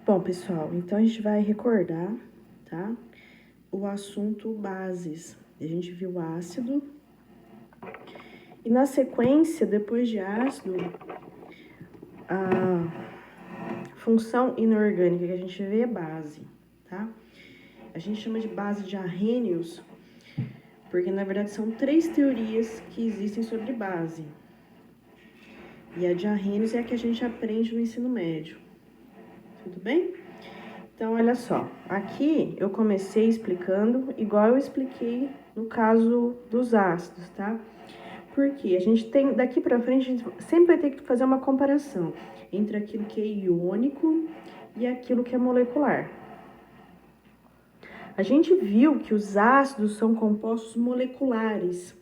Bom, pessoal, então a gente vai recordar, tá? O assunto bases. A gente viu ácido. E na sequência, depois de ácido, a função inorgânica que a gente vê é base, tá? A gente chama de base de Arrhenius, porque na verdade são 3 teorias que existem sobre base. E a de Arrhenius é a que a gente aprende no ensino médio. Tudo bem? Então, olha só, aqui eu comecei explicando igual eu expliquei no caso dos ácidos, tá? Porque a gente tem, daqui pra frente, a gente sempre vai ter que fazer uma comparação entre aquilo que é iônico e aquilo que é molecular. A gente viu que os ácidos são compostos moleculares,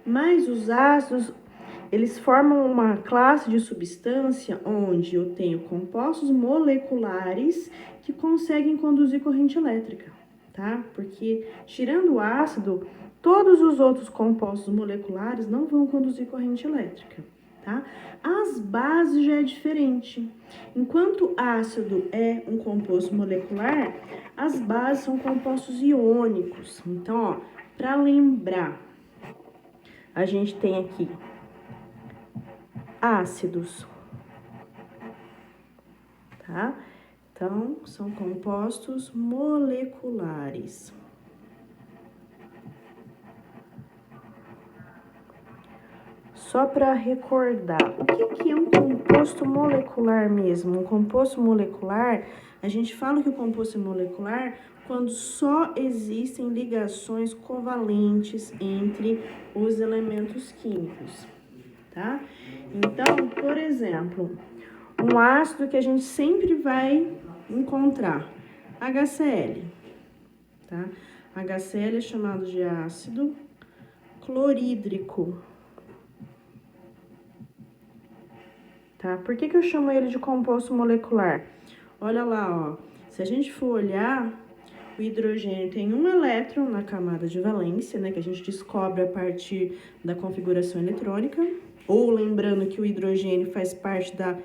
mas os ácidos, eles formam uma classe de substância onde eu tenho compostos moleculares que conseguem conduzir corrente elétrica, tá? Porque, tirando o ácido, todos os outros compostos moleculares não vão conduzir corrente elétrica, tá? As bases já é diferente. Enquanto ácido é um composto molecular, as bases são compostos iônicos. Então, ó, para lembrar, a gente tem aqui ácidos, tá? Então, são compostos moleculares. Só para recordar, o que é um composto molecular mesmo? Um composto molecular, a gente fala que o composto é molecular quando só existem ligações covalentes entre os elementos químicos, tá? Então, por exemplo, um ácido que a gente sempre vai encontrar, HCl, tá? HCl é chamado de ácido clorídrico, tá? Por que eu chamo ele de composto molecular? Olha lá, ó, se a gente for olhar, o hidrogênio tem um elétron na camada de valência, né, que a gente descobre a partir da configuração eletrônica, ou lembrando que o hidrogênio faz parte da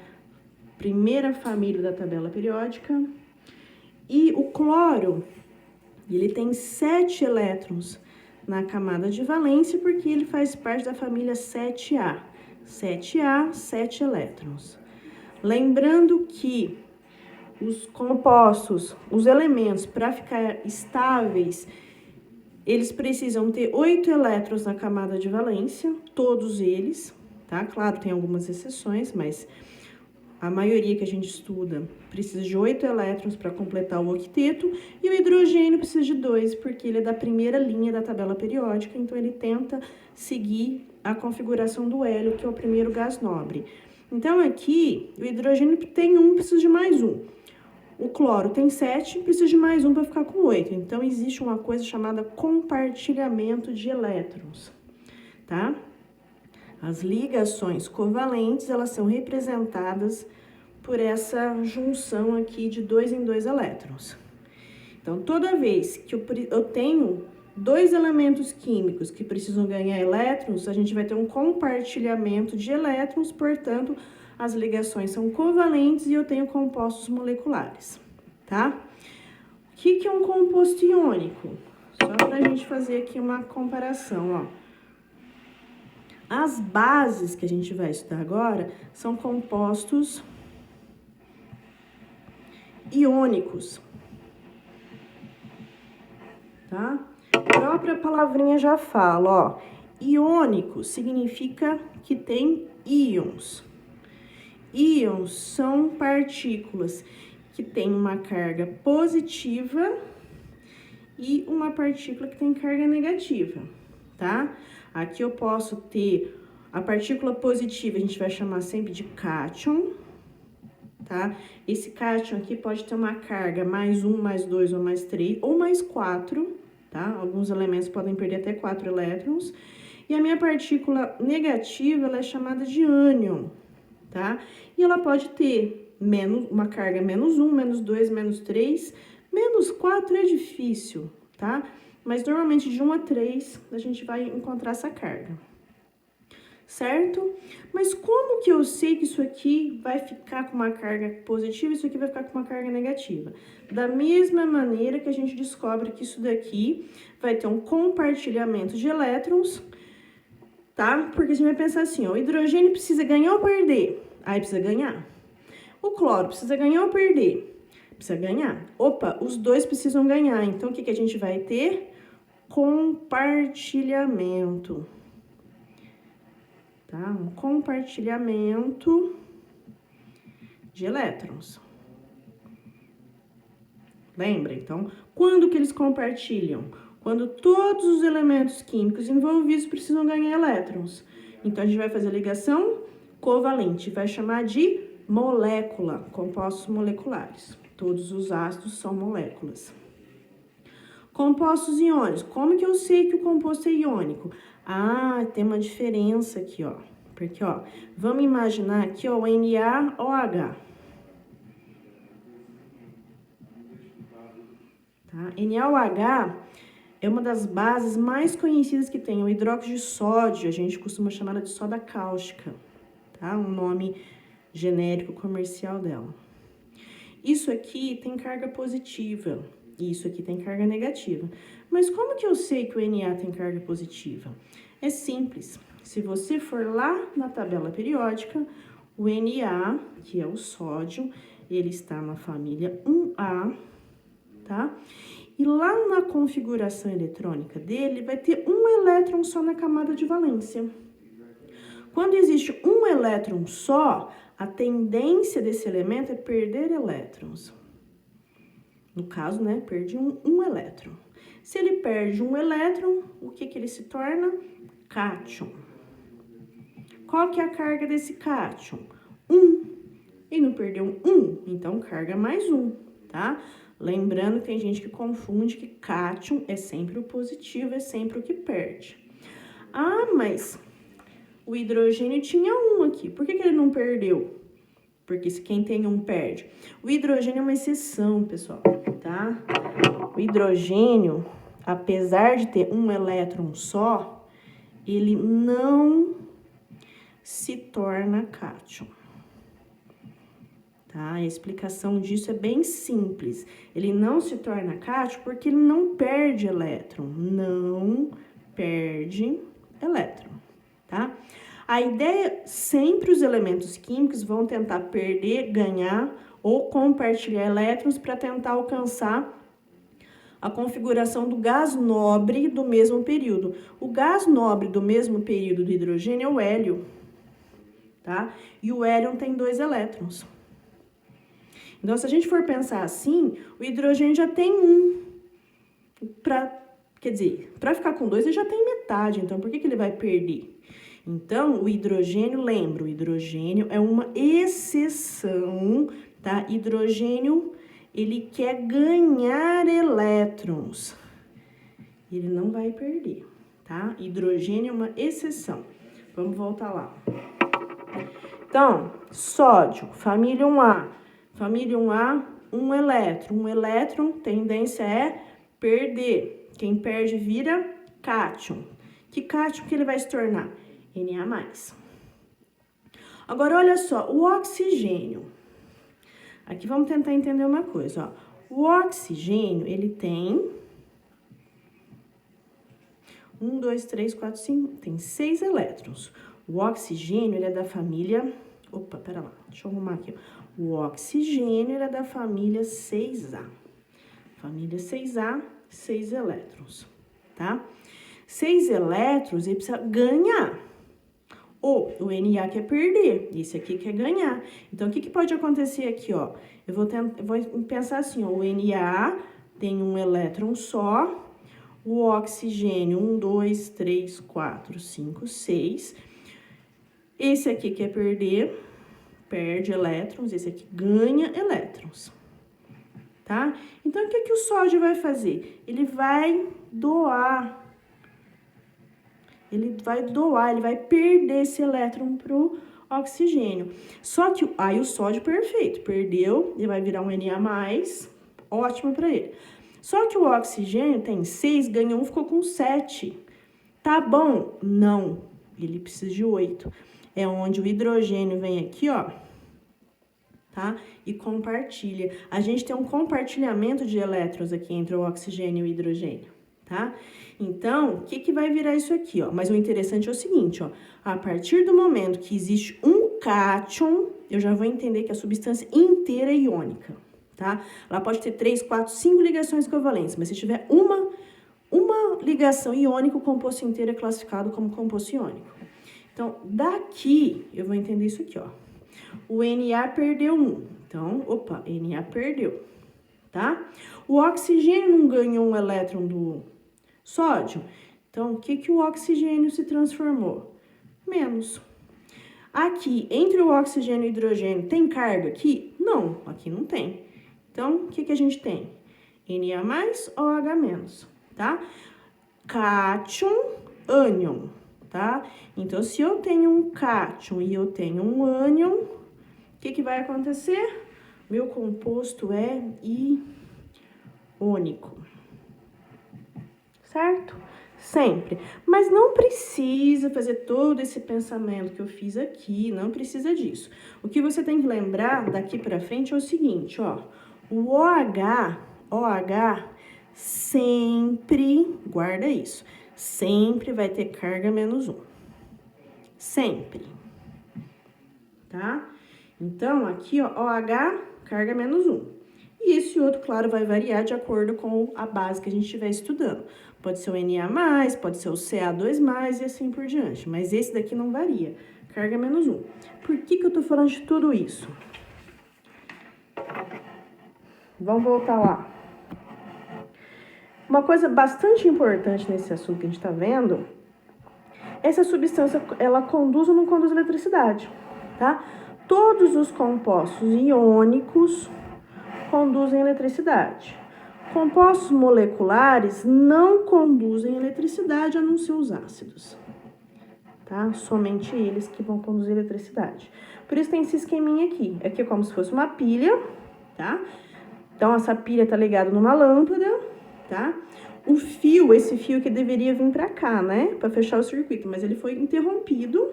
primeira família da tabela periódica. E o cloro, ele tem 7 elétrons na camada de valência, porque ele faz parte da família 7A. 7A, 7 elétrons. Lembrando que os compostos, os elementos, para ficar estáveis, eles precisam ter 8 elétrons na camada de valência, todos eles, tá? Claro, tem algumas exceções, mas a maioria que a gente estuda precisa de 8 elétrons para completar o octeto, e o hidrogênio precisa de 2, porque ele é da primeira linha da tabela periódica, então ele tenta seguir a configuração do hélio, que é o primeiro gás nobre. Então, aqui, o hidrogênio tem 1, precisa de mais 1. O cloro tem 7, precisa de mais 1 para ficar com 8. Então, existe uma coisa chamada compartilhamento de elétrons, tá? As ligações covalentes, elas são representadas por essa junção aqui de 2 em 2 elétrons. Então, toda vez que eu tenho 2 elementos químicos que precisam ganhar elétrons, a gente vai ter um compartilhamento de elétrons, portanto, as ligações são covalentes e eu tenho compostos moleculares, tá? O que é um composto iônico? Só para a gente fazer aqui uma comparação, ó. As bases que a gente vai estudar agora são compostos iônicos, tá? A própria palavrinha já fala, ó. Iônico significa que tem íons. Íons são partículas que têm uma carga positiva e uma partícula que tem carga negativa, tá? Aqui eu posso ter a partícula positiva, a gente vai chamar sempre de cátion, tá? Esse cátion aqui pode ter uma carga mais 1, mais 2 ou mais 3 ou mais 4, tá? Alguns elementos podem perder até 4 elétrons. E a minha partícula negativa, ela é chamada de ânion, tá? E ela pode ter uma carga menos 1, menos 2, menos 3, menos 4 é difícil, tá? Mas normalmente de 1 a 3 a gente vai encontrar essa carga. certo? Mas como que eu sei que isso aqui vai ficar com uma carga positiva e isso aqui vai ficar com uma carga negativa? Da mesma maneira que a gente descobre que isso daqui vai ter um compartilhamento de elétrons, tá? Porque a gente vai pensar assim, ó, o hidrogênio precisa ganhar ou perder? Aí precisa ganhar. O cloro precisa ganhar ou perder? Precisa ganhar. Opa, os dois precisam ganhar. Então, o que que a gente vai ter? Compartilhamento. Tá? Um compartilhamento de elétrons. Lembra? Então, quando que eles compartilham? Quando todos os elementos químicos envolvidos precisam ganhar elétrons. Então, a gente vai fazer a ligação covalente, vai chamar de molécula, compostos moleculares. Todos os ácidos são moléculas. Compostos iônicos. Como que eu sei que o composto é iônico? Ah, tem uma diferença aqui, ó. Porque, ó, vamos imaginar aqui, ó, o NaOH. Tá? NaOH é uma das bases mais conhecidas que tem. O hidróxido de sódio, a gente costuma chamar ela de soda cáustica, tá? Um nome genérico comercial dela. Isso aqui tem carga positiva, e isso aqui tem carga negativa. Mas como que eu sei que o Na tem carga positiva? É simples. Se você for lá na tabela periódica, o Na, que é o sódio, ele está na família 1A, tá? E lá na configuração eletrônica dele, vai ter um elétron só na camada de valência. Quando existe um elétron só, a tendência desse elemento é perder elétrons. No caso, né, perde um elétron. Se ele perde um elétron, o que que ele se torna? Cátion. Qual que é a carga desse cátion? 1. E não perdeu 1, então carga mais 1, tá? Lembrando que tem gente que confunde que cátion é sempre o positivo, é sempre o que perde. Ah, mas o hidrogênio tinha 1 aqui. Por que que ele não perdeu? Porque quem tem 1 perde. O hidrogênio é uma exceção, pessoal, tá? O hidrogênio, apesar de ter um elétron só, ele não se torna cátion. Tá? A explicação disso é bem simples. Ele não se torna cátion porque ele não perde elétron. Não perde elétron, tá? A ideia, sempre os elementos químicos vão tentar perder, ganhar ou compartilhar elétrons para tentar alcançar a configuração do gás nobre do mesmo período. O gás nobre do mesmo período do hidrogênio é o hélio, tá? E o hélio tem 2 elétrons. Então, se a gente for pensar assim, o hidrogênio já tem 1. Quer dizer, para ficar com 2, ele já tem metade. Então, por que que ele vai perder? Então, o hidrogênio, lembra, o hidrogênio é uma exceção, tá? Hidrogênio, ele quer ganhar elétrons. Ele não vai perder, tá? Hidrogênio é uma exceção. Vamos voltar lá. Então, sódio, família 1A. Família 1A, 1 elétron. 1 elétron, tendência é perder. Quem perde vira cátion. Que cátion que ele vai se tornar? Na+. Agora, olha só, o oxigênio. Aqui vamos tentar entender uma coisa, ó. O oxigênio, ele tem 1, 2, 3, 4, 5, tem 6 elétrons. O oxigênio, ele é da família... Opa, pera lá, deixa eu arrumar aqui. O oxigênio, ele é da família 6A. Família 6A, 6 elétrons, tá? 6 elétrons, ele precisa ganhar. Ou o Na quer perder, esse aqui quer ganhar. Então, o que que pode acontecer aqui, ó? Eu vou pensar assim, ó, o Na tem 1 elétron só, o oxigênio 1, 2, 3, 4, 5, 6. Esse aqui quer perder, perde elétrons, esse aqui ganha elétrons, tá? Então, o que que o sódio vai fazer? Ele vai doar. Ele vai perder esse elétron pro oxigênio. Só que aí o sódio, perfeito, perdeu, ele vai virar um Na+, ótimo para ele. Só que o oxigênio tem 6, ganhou 1, ficou com 7. Tá bom? Não. Ele precisa de 8. É onde o hidrogênio vem aqui, ó, tá? E compartilha. A gente tem um compartilhamento de elétrons aqui entre o oxigênio e o hidrogênio, tá? Então, o que vai virar isso aqui, ó? Mas o interessante é o seguinte, ó. A partir do momento que existe um cátion, eu já vou entender que a substância inteira é iônica, tá? Ela pode ter 3, 4, 5 ligações covalentes, mas se tiver uma ligação iônica, o composto inteiro é classificado como composto iônico. Então, daqui, eu vou entender isso aqui, ó. O Na perdeu 1. Então, opa, Na perdeu, tá? O oxigênio não ganhou um elétron do sódio. Então, o que o oxigênio se transformou? Menos. Aqui, entre o oxigênio e o hidrogênio, tem carga aqui? Não, aqui não tem. Então, o que a gente tem? Na mais ou H menos, tá? Cátion, ânion, tá? Então, se eu tenho um cátion e eu tenho um ânion, o que vai acontecer? Meu composto é iônico, certo? Sempre. Mas não precisa fazer todo esse pensamento que eu fiz aqui, não precisa disso. O que você tem que lembrar daqui pra frente é o seguinte, ó. O OH sempre, guarda isso, sempre vai ter carga menos 1. Sempre. Tá? Então, aqui, ó, OH, carga menos 1. E esse outro, claro, vai variar de acordo com a base que a gente estiver estudando. Pode ser o Na+, pode ser o Ca2+, e assim por diante. Mas esse daqui não varia. Carga menos 1. Por que eu tô falando de tudo isso? Vamos voltar lá. Uma coisa bastante importante nesse assunto que a gente tá vendo, essa substância, ela conduz ou não conduz eletricidade, tá? Todos os compostos iônicos conduzem eletricidade. Compostos moleculares não conduzem eletricidade, a não ser os ácidos, tá? Somente eles que vão conduzir eletricidade. Por isso tem esse esqueminha aqui. Aqui é como se fosse uma pilha, tá? Então, essa pilha tá ligada numa lâmpada, tá? O fio, esse fio que deveria vir pra cá, né? Pra fechar o circuito, mas ele foi interrompido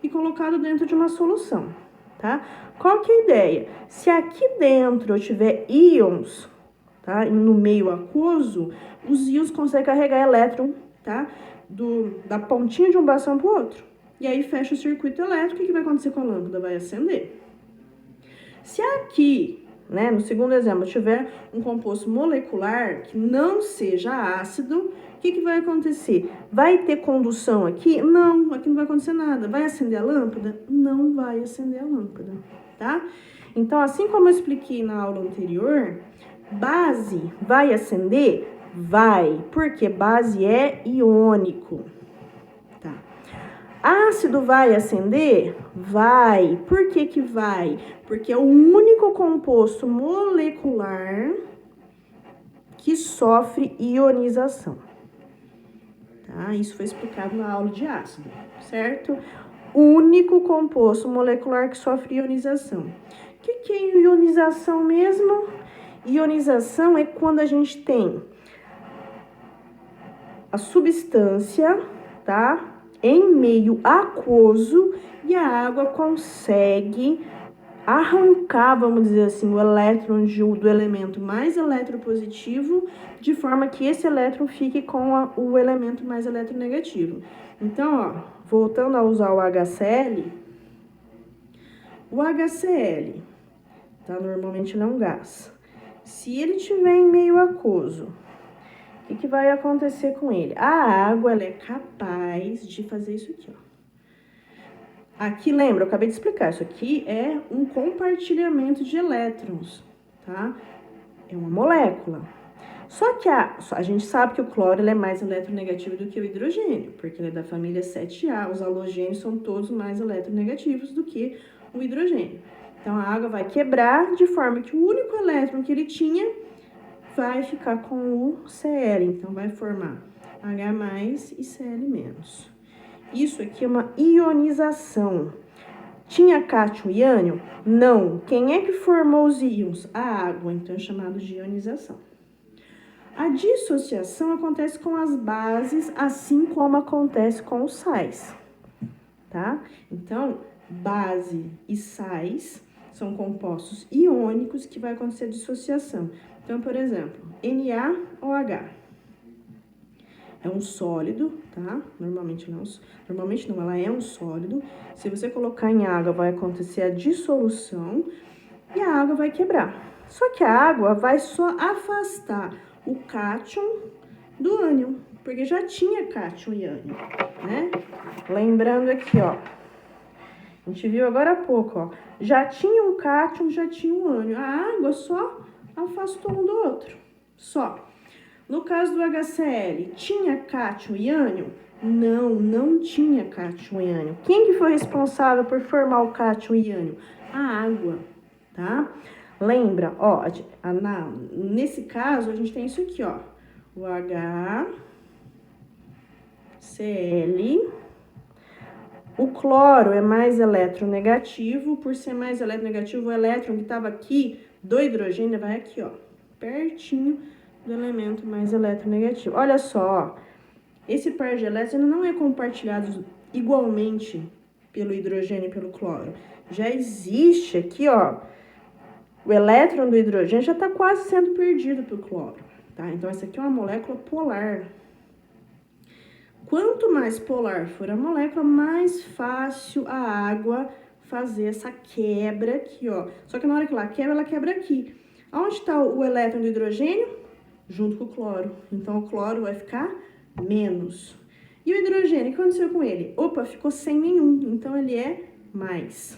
e colocado dentro de uma solução, tá? Qual que é a ideia? Se aqui dentro eu tiver íons, tá? No meio aquoso, os íons conseguem carregar elétron, tá? Da pontinha de um bastão pro outro. E aí fecha o circuito elétrico, o que vai acontecer com a lâmpada? Vai acender. Se aqui, né, no segundo exemplo, eu tiver um composto molecular que não seja ácido, o que vai acontecer? Vai ter condução aqui? Não, aqui não vai acontecer nada. Vai acender a lâmpada? Não vai acender a lâmpada, tá? Então, assim como eu expliquei na aula anterior, base vai acender? Vai, porque base é iônico, tá? Ácido vai acender? Vai. Por que vai? Porque é o único composto molecular que sofre ionização. Tá? Isso foi explicado na aula de ácido, certo? Único composto molecular que sofre ionização. O que é ionização mesmo? Ionização é quando a gente tem a substância, tá? Em meio aquoso e a água consegue arrancar, vamos dizer assim, o elétron do elemento mais eletropositivo, de forma que esse elétron fique com o elemento mais eletronegativo. Então, ó, voltando a usar o HCl, tá? Normalmente ele é um gás. Se ele estiver em meio aquoso, o que vai acontecer com ele? A água, ela é capaz de fazer isso aqui, ó. Aqui, lembra, eu acabei de explicar, isso aqui é um compartilhamento de elétrons, tá? É uma molécula. Só que a gente sabe que o cloro ele é mais eletronegativo do que o hidrogênio, porque ele é da família 7A, os halogênios são todos mais eletronegativos do que o hidrogênio. Então, a água vai quebrar de forma que o único elétron que ele tinha vai ficar com o Cl, então vai formar H+ e Cl-. Isso aqui é uma ionização. Tinha cátion e ânion? Não. Quem é que formou os íons? A água, então é chamado de ionização. A dissociação acontece com as bases, assim como acontece com os sais, tá? Então, base e sais são compostos iônicos que vai acontecer dissociação. Então, por exemplo, NaOH é um sólido, tá? Normalmente não, ela é um sólido. Se você colocar em água, vai acontecer a dissolução e a água vai quebrar. Só que a água vai só afastar o cátion do ânion, porque já tinha cátion e ânion, né? Lembrando aqui, ó, a gente viu agora há pouco, ó, já tinha um cátion, já tinha um ânion. A água só afastou um do outro, só. No caso do HCl, tinha cátion e ânion? Não, não tinha cátion e ânion. Quem que foi responsável por formar o cátion e ânion? A água, tá? Lembra, ó, nesse caso, a gente tem isso aqui, ó. O HCl. O cloro é mais eletronegativo. Por ser mais eletronegativo, o elétron que estava aqui do hidrogênio vai aqui, ó, pertinho do elemento mais eletronegativo. Olha só, ó, esse par de elétrons não é compartilhado igualmente pelo hidrogênio e pelo cloro. Já existe aqui, ó, o elétron do hidrogênio já está quase sendo perdido pelo cloro, tá? Então, essa aqui é uma molécula polar. Quanto mais polar for a molécula, mais fácil a água fazer essa quebra aqui, ó. Só que na hora que ela quebra aqui. Onde está o elétron do hidrogênio? Junto com o cloro. Então, o cloro vai ficar menos. E o hidrogênio, o que aconteceu com ele? Opa, ficou sem nenhum. Então, ele é mais.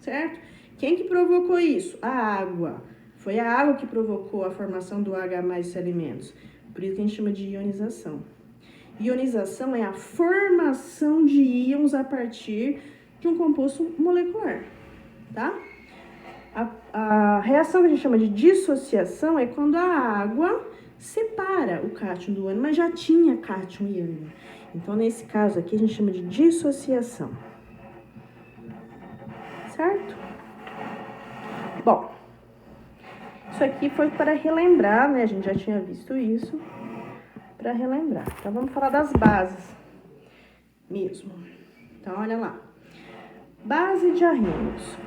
Certo? Quem que provocou isso? A água. Foi a água que provocou a formação do H mais elementos. Por isso que a gente chama de ionização. Ionização é a formação de íons a partir de um composto molecular, tá? A reação que a gente chama de dissociação é quando a água separa o cátion do ânion, mas já tinha cátion e ânion. Então, nesse caso aqui, a gente chama de dissociação. Certo? Bom, isso aqui foi para relembrar, né? A gente já tinha visto isso, para relembrar. Então, vamos falar das bases mesmo. Então, olha lá. Base de arrenos.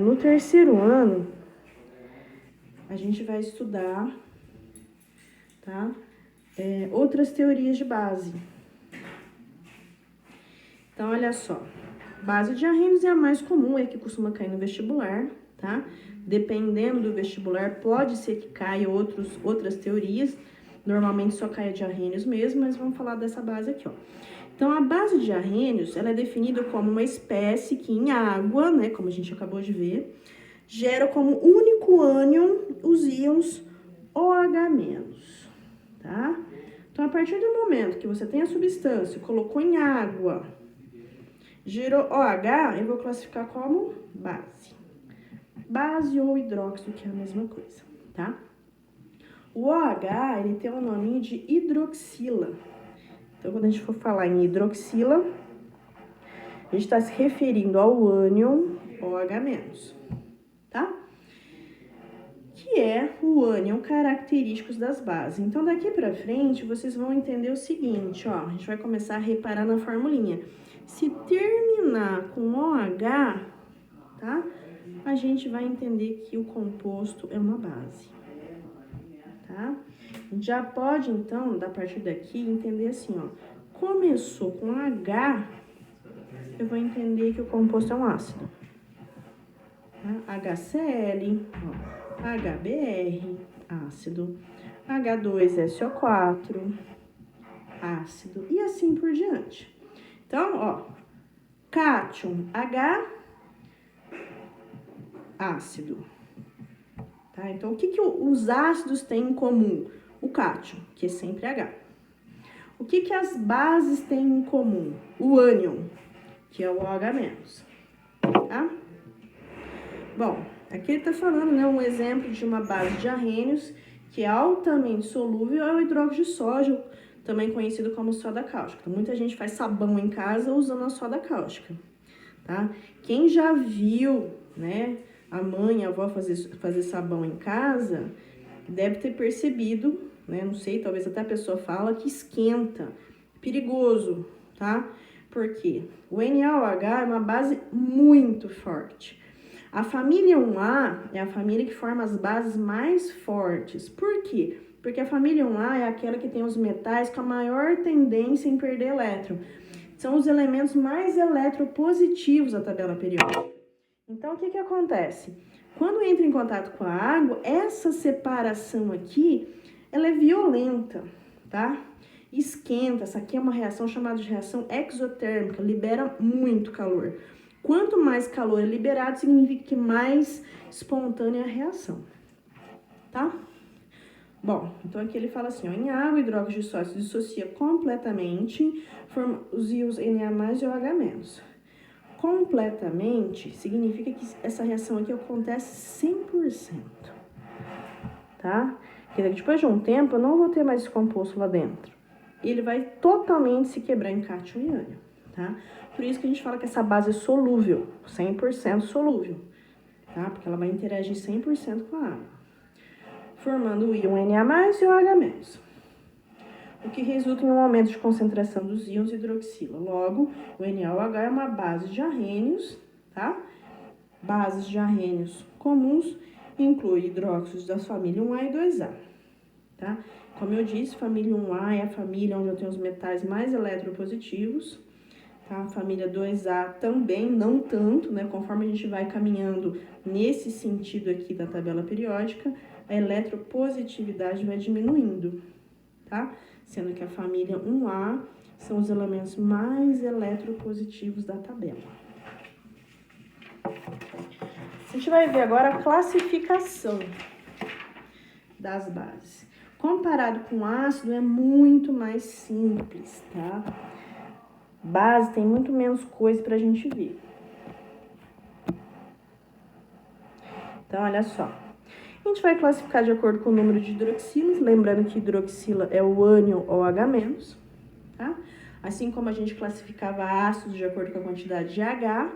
No terceiro ano, a gente vai estudar, tá? Outras teorias de base. Então, olha só. Base de arrenos é a mais comum, é que costuma cair no vestibular, tá? Dependendo do vestibular, pode ser que caia outras teorias. Normalmente só cai a de arrenos mesmo, mas vamos falar dessa base aqui, ó. Então, a base de arrenos, ela é definida como uma espécie que em água, né, como a gente acabou de ver, gera como único ânion os íons OH-, tá? Então, a partir do momento que você tem a substância, colocou em água, gerou OH, eu vou classificar como base. Base ou hidróxido, que é a mesma coisa, tá? O OH, ele tem um nominho de hidroxila. Então, quando a gente for falar em hidroxila, a gente está se referindo ao ânion OH-, tá? Que é o ânion característicos das bases. Então, daqui pra frente, vocês vão entender o seguinte, ó. A gente vai começar a reparar na formulinha. Se terminar com OH, tá? A gente vai entender que o composto é uma base, tá? Já pode, então, a partir daqui, entender assim, ó. Começou com H, eu vou entender que o composto é um ácido. Tá? HCl, ó, HBr, ácido. H2SO4, ácido. E assim por diante. Então, ó, cátion, H, ácido. Tá? Então, o que os ácidos têm em comum? O cátion, que é sempre H. O que as bases têm em comum? O ânion, que é o OH-, tá? Bom, aqui ele tá falando, né, um exemplo de uma base de arrenos que é altamente solúvel é o hidróxido de sódio, também conhecido como soda cáustica. Então, muita gente faz sabão em casa usando a soda cáustica, tá? Quem já viu, né, a mãe, a avó fazer sabão em casa, deve ter percebido, né, não sei, talvez até a pessoa fala que esquenta, perigoso, tá? Por quê? O NaOH é uma base muito forte. A família 1A é a família que forma as bases mais fortes. Por quê? Porque a família 1A é aquela que tem os metais com a maior tendência em perder elétron. São os elementos mais eletropositivos da tabela periódica. Então, o que acontece? Quando entra em contato com a água, essa separação aqui, ela é violenta, tá? Esquenta. Essa aqui é uma reação chamada de reação exotérmica, libera muito calor. Quanto mais calor é liberado, significa que mais espontânea é a reação, tá? Bom, então aqui ele fala assim, ó, em água, o hidróxido de sódio se dissocia completamente, forma os íons Na+ e OH-. Completamente significa que essa reação aqui acontece 100%, tá? Porque depois de um tempo eu não vou ter mais esse composto lá dentro. Ele vai totalmente se quebrar em cátion e ânion, tá? Por isso que a gente fala que essa base é solúvel, 100% solúvel, tá? Porque ela vai interagir 100% com a água, formando o íon Na+ e o OH-, o que resulta em um aumento de concentração dos íons hidroxila. Logo, o NaOH é uma base de arrênios, tá? Bases de arrênios comuns inclui hidróxidos da família 1A e 2A, tá? Como eu disse, família 1A é a família onde eu tenho os metais mais eletropositivos, tá? A família 2A também, não tanto, né? Conforme a gente vai caminhando nesse sentido aqui da tabela periódica, a eletropositividade vai diminuindo, tá? Sendo que a família 1A são os elementos mais eletropositivos da tabela. A gente vai ver agora a classificação das bases. Comparado com ácido, é muito mais simples, tá? Base tem muito menos coisa pra gente ver. Então, olha só. A gente vai classificar de acordo com o número de hidroxilas, lembrando que hidroxila é o ânion OH-, tá? Assim como a gente classificava ácidos de acordo com a quantidade de H,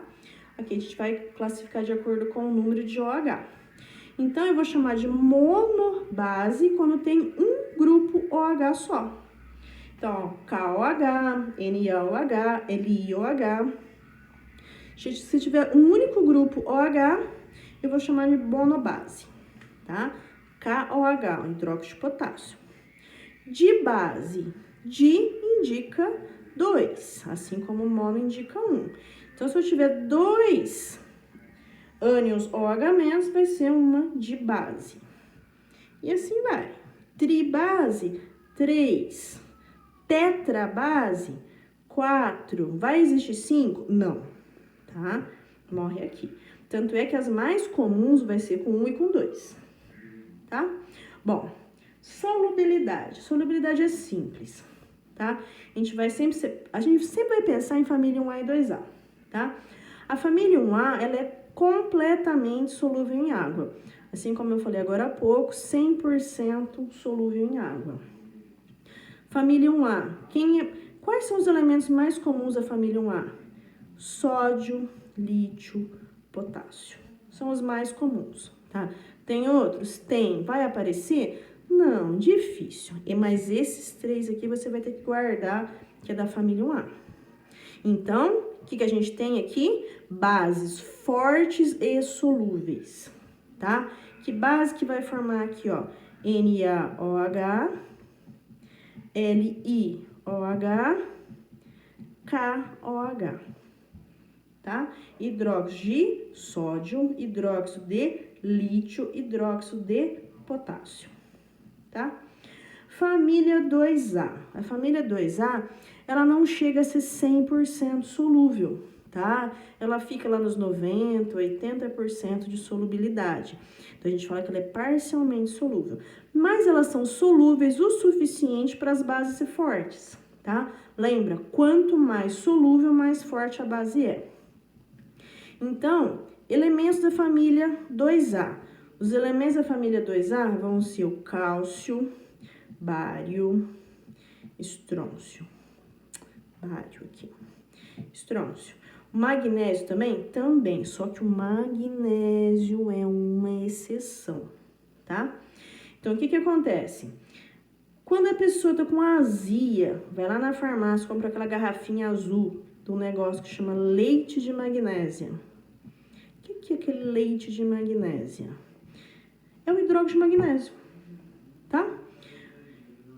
aqui a gente vai classificar de acordo com o número de OH. Então, eu vou chamar de monobase quando tem um grupo OH só. Então, KOH, NaOH, LiOH. Se tiver um único grupo OH, eu vou chamar de monobase, tá? KOH, hidróxido de potássio. De base, di indica 2, assim como mono indica 1. Então, se eu tiver 2 ânions OH-, vai ser uma dibase. E assim vai. Tribase, 3. Tetrabase, 4. Vai existir 5? Não, tá? Morre aqui. Tanto é que as mais comuns vai ser com 1 e com 2, tá? Bom, solubilidade. Solubilidade é simples, tá? A gente sempre vai pensar em família 1A e 2A, tá? A família 1A, ela é completamente solúvel em água. Assim como eu falei agora há pouco, 100% solúvel em água. Família 1A. Quais são os elementos mais comuns da família 1A? Sódio, lítio, potássio. São os mais comuns, tá? Tem outros? Tem. Vai aparecer? Não, difícil. Mas esses 3 aqui você vai ter que guardar, que é da família 1A. Então, o que a gente tem aqui? Bases fortes e solúveis, tá? Que base que vai formar aqui, ó? NaOH, LiOH, KOH, tá? Hidróxido de sódio, hidróxido de lítio, hidróxido de potássio, tá? Família 2A. A família 2A, ela não chega a ser 100% solúvel, tá? Ela fica lá nos 90%, 80% de solubilidade. Então, a gente fala que ela é parcialmente solúvel. Mas elas são solúveis o suficiente para as bases ser fortes, tá? Lembra, quanto mais solúvel, mais forte a base é. Então, elementos da família 2A. Os elementos da família 2A vão ser o cálcio, bário, estrôncio. Bário aqui. Estrôncio. O magnésio também? Também, só que o magnésio é uma exceção, tá? Então, o que acontece? Quando a pessoa tá com azia, vai lá na farmácia, compra aquela garrafinha azul, de um negócio que chama leite de magnésia. O que é aquele leite de magnésia? É o hidróxido de magnésio, tá?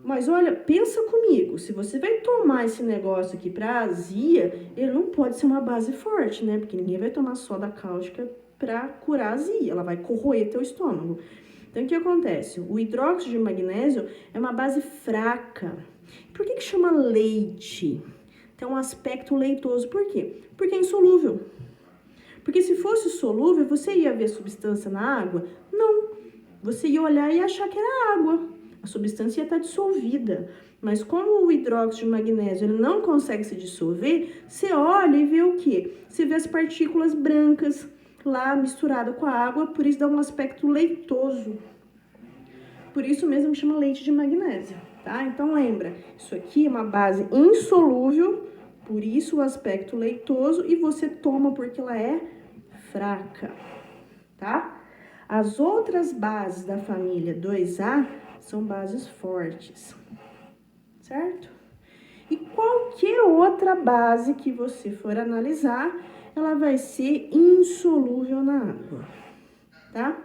Mas olha, pensa comigo, se você vai tomar esse negócio aqui pra azia, ele não pode ser uma base forte, né? Porque ninguém vai tomar soda cáustica pra curar a azia, ela vai corroer teu estômago. Então, o que acontece? O hidróxido de magnésio é uma base fraca. Por que chama leite? Tem um aspecto leitoso. Por quê? Porque é insolúvel. Porque se fosse solúvel, você ia ver substância na água? Não. Você ia olhar e achar que era água. A substância ia estar dissolvida. Mas como o hidróxido de magnésio ele não consegue se dissolver, você olha e vê o quê? Você vê as partículas brancas lá misturada com a água, por isso dá um aspecto leitoso. Por isso mesmo que chama leite de magnésio, tá? Então lembra, isso aqui é uma base insolúvel, por isso o aspecto leitoso, e você toma porque ela é fraca, tá? As outras bases da família 2A são bases fortes, certo? E qualquer outra base que você for analisar, ela vai ser insolúvel na água, tá?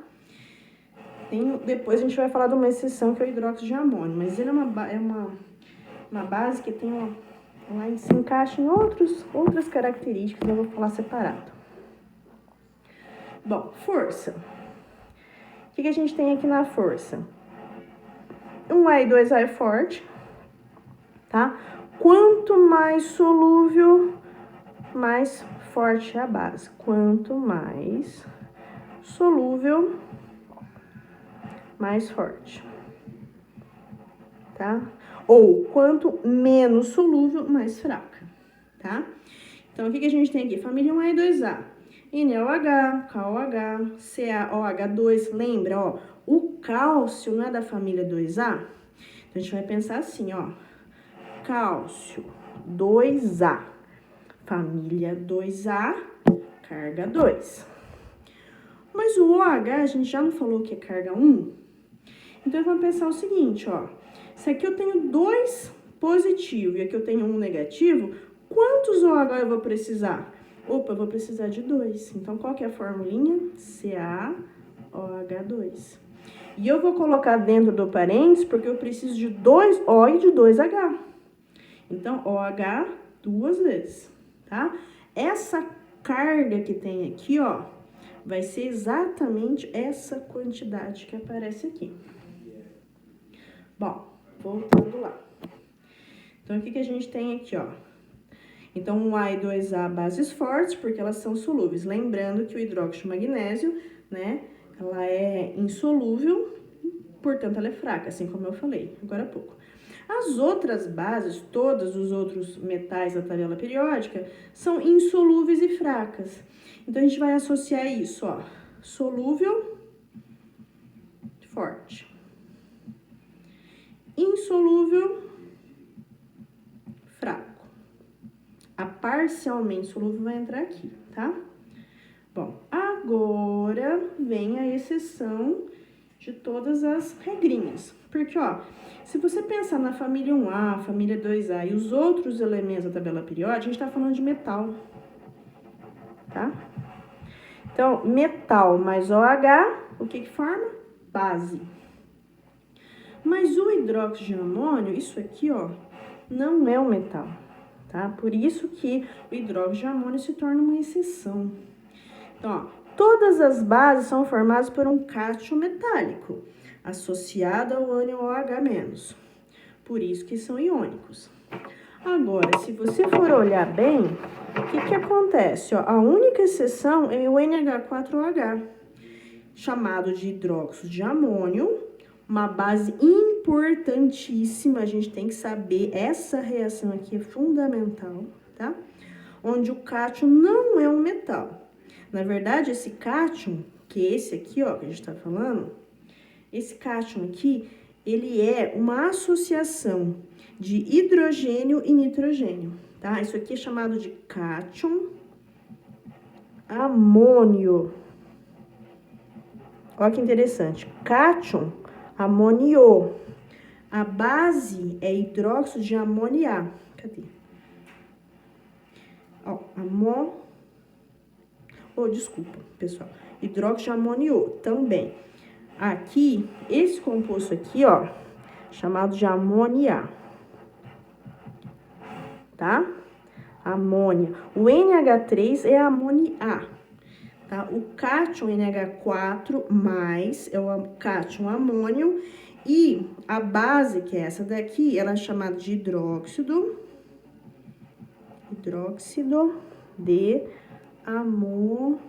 Depois a gente vai falar de uma exceção que é o hidróxido de amônio, mas ele é uma base que tem ela se encaixa em outras características, eu vou falar separado. Bom, força. O que a gente tem aqui na força? 1A e 2A é forte, tá? Quanto mais solúvel, mais forte é a base. Quanto mais solúvel, mais forte, tá? Ou quanto menos solúvel, mais fraca, tá? Então, o que a gente tem aqui? Família 1A e 2A. NaOH, KOH, CaOH2. Lembra, ó, o cálcio não é da família 2A? Então, a gente vai pensar assim, ó. Cálcio 2A. Família 2A, carga 2. Mas o OH, a gente já não falou que é carga 1? Então, vamos pensar o seguinte, ó. Se aqui eu tenho 2 positivo e aqui eu tenho 1 negativo, quantos OH eu vou precisar? Opa, eu vou precisar de 2. Então, qual que é a formulinha? CaOH2. E eu vou colocar dentro do parênteses porque eu preciso de 2 O e de 2 H. Então, OH 2 vezes, tá? Essa carga que tem aqui, ó, vai ser exatamente essa quantidade que aparece aqui. Bom, voltando lá. Então, o que a gente tem aqui, ó? Então, 1A e 2A bases fortes, porque elas são solúveis. Lembrando que o hidróxido de magnésio, né, ela é insolúvel, portanto, ela é fraca, assim como eu falei agora há pouco. As outras bases, todos os outros metais da tabela periódica, são insolúveis e fracas. Então, a gente vai associar isso, ó, solúvel, forte. Insolúvel, fraco. A parcialmente solúvel vai entrar aqui, tá? Bom, agora vem a exceção de todas as regrinhas. Porque, ó, se você pensar na família 1A, família 2A e os outros elementos da tabela periódica, a gente tá falando de metal, tá? Então, metal mais OH, o que forma? Base. Mas o hidróxido de amônio, isso aqui, ó, não é um metal, tá? Por isso que o hidróxido de amônio se torna uma exceção. Então, ó, todas as bases são formadas por um cátion metálico, associado ao ânion OH-. Por isso que são iônicos. Agora, se você for olhar bem, o que acontece? Ó, a única exceção é o NH4OH, chamado de hidróxido de amônio, uma base importantíssima, a gente tem que saber, essa reação aqui é fundamental, tá? Onde o cátion não é um metal. Na verdade, esse cátion, que é esse aqui, ó, que a gente tá falando, esse cátion aqui, ele é uma associação de hidrogênio e nitrogênio, tá? Isso aqui é chamado de cátion amônio. Olha que interessante, cátion amonio. A base é hidróxido de amoniá. Cadê? desculpa, pessoal. Hidróxido de amônio também. Aqui, esse composto aqui, ó, chamado de amônia. Tá? Amônia. O NH3 é amônia. Tá? O cátion NH4+, é o cátion amônio. E a base, que é essa daqui, ela é chamada de hidróxido de amônio.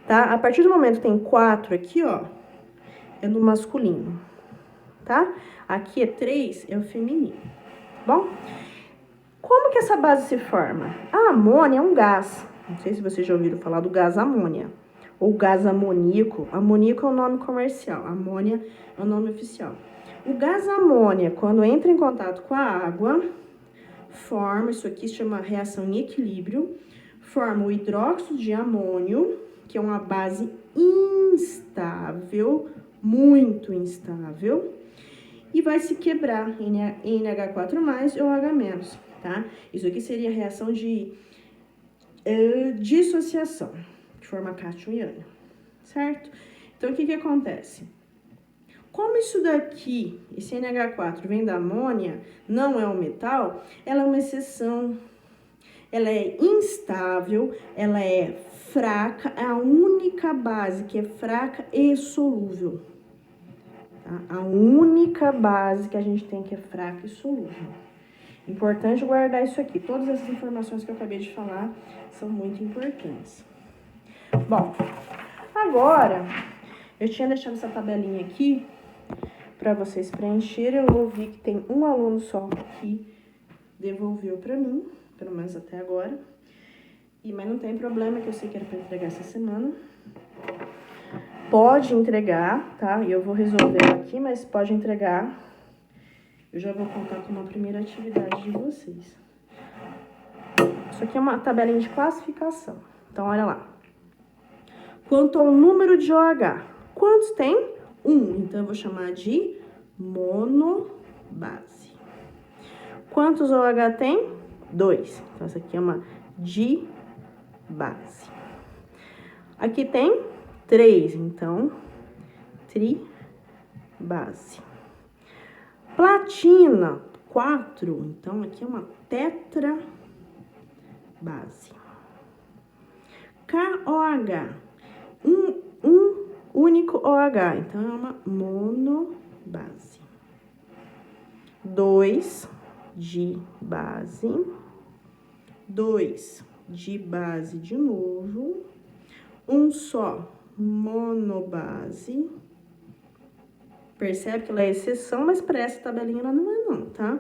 Tá? A partir do momento que tem 4 aqui, ó, é no masculino, tá? Aqui é 3, é o feminino, bom? Como que essa base se forma? A amônia é um gás. Não sei se vocês já ouviram falar do gás amônia. Ou gás amoníaco. Amoníaco é o nome comercial, amônia é o nome oficial. O gás amônia, quando entra em contato com a água, forma, isso aqui se chama reação em equilíbrio, forma o hidróxido de amônio, que é uma base instável, muito instável, e vai se quebrar em NH4+ ou H-, tá? Isso aqui seria a reação de dissociação, que forma cátion e ânion, certo? Então, o que que acontece? Como isso daqui, esse NH4 vem da amônia, não é um metal, ela é uma exceção. Ela é instável, ela é fraca, é a única base que é fraca e solúvel. Tá? A única base que a gente tem que é fraca e solúvel. Importante guardar isso aqui. Todas essas informações que eu acabei de falar são muito importantes. Bom, agora eu tinha deixado essa tabelinha aqui para vocês preencherem. Eu ouvi que tem um aluno só que devolveu para mim, pelo menos até agora. Mas não tem problema, que eu sei que era para entregar essa semana. Pode entregar, tá? E eu vou resolver aqui, mas pode entregar. Eu já vou contar com uma primeira atividade de vocês. Isso aqui é uma tabelinha de classificação. Então, olha lá. Quanto ao número de OH? Quantos tem? 1. Então, eu vou chamar de monobase. Quantos OH tem? 2. Então, essa aqui é uma dibase. Aqui tem 3, então, tribase. Platina, 4, então, aqui é uma tetrabase. KOH, um único OH, então, é uma monobase. 2, dibase. 2, dibase de novo. Um só, monobase. Percebe que ela é exceção, mas para essa tabelinha ela não é não, tá?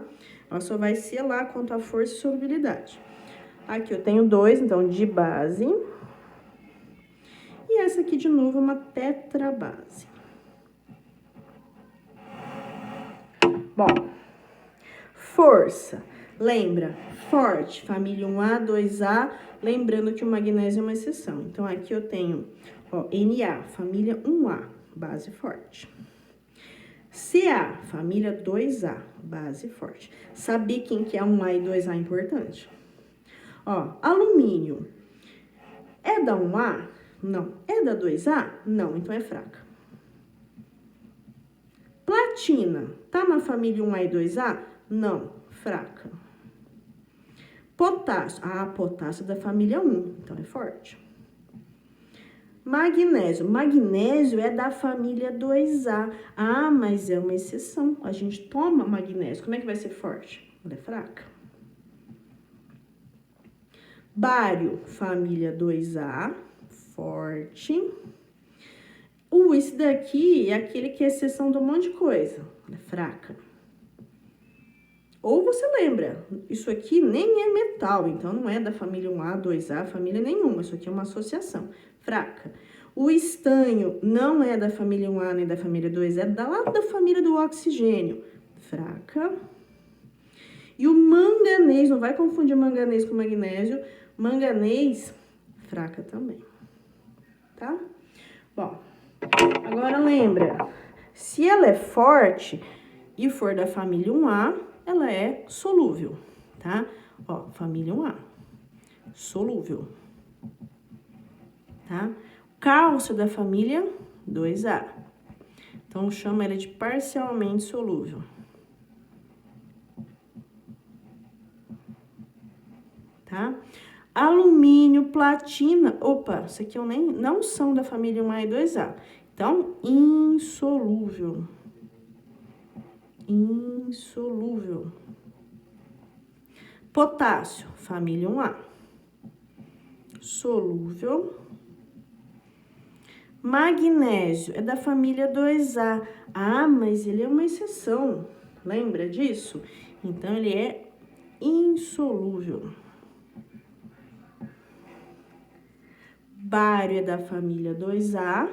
Ela só vai ser lá quanto a força e solubilidade. Aqui eu tenho 2, então, dibase. E essa aqui, de novo, é uma tetrabase. Bom, força. Lembra? Forte, família 1A, 2A, lembrando que o magnésio é uma exceção. Então, aqui eu tenho, ó, Na, família 1A, base forte. Ca, família 2A, base forte. Saber quem que é 1A e 2A é importante? Ó, alumínio, é da 1A? Não. É da 2A? Não, então é fraca. Platina, tá na família 1A e 2A? Não, fraca. Potássio, potássio da família 1, então é forte. Magnésio, magnésio é da família 2A. Mas é uma exceção, a gente toma magnésio, como é que vai ser forte? Ela é fraca. Bário, família 2A, forte. Esse daqui é aquele que é exceção de um monte de coisa, ela é fraca. Ou você lembra, isso aqui nem é metal, então não é da família 1A, 2A, família nenhuma. Isso aqui é uma associação, fraca. O estanho não é da família 1A nem da família 2A, é da família do oxigênio, fraca. E o manganês, não vai confundir manganês com magnésio, manganês, fraca também, tá? Bom, agora lembra, se ela é forte e for da família 1A, ela é solúvel, tá? Ó, família 1A, solúvel, tá? Cálcio da família 2A. Então, chama ele de parcialmente solúvel. Tá? Alumínio, platina, opa, isso aqui eu não são da família 1A e 2A. Então, insolúvel. Insolúvel. Potássio, família 1A. Solúvel. Magnésio é da família 2A. Ah, mas ele é uma exceção. Lembra disso? Então, ele é insolúvel. Bário é da família 2A,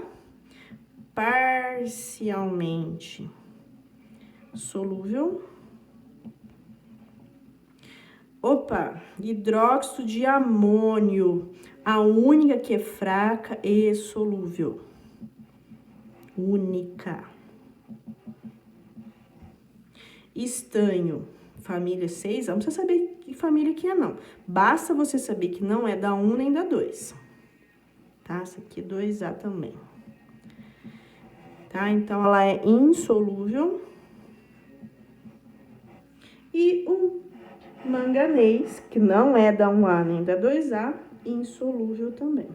parcialmente solúvel. Opa, hidróxido de amônio, a única que é fraca e solúvel. Única. Estanho, família 6A, não precisa saber que família que é, não. Basta você saber que não é da 1 nem da 2. Tá? Essa aqui é 2A também. Tá? Então, ela é insolúvel. E o manganês, que não é da 1A nem da 2A, insolúvel também.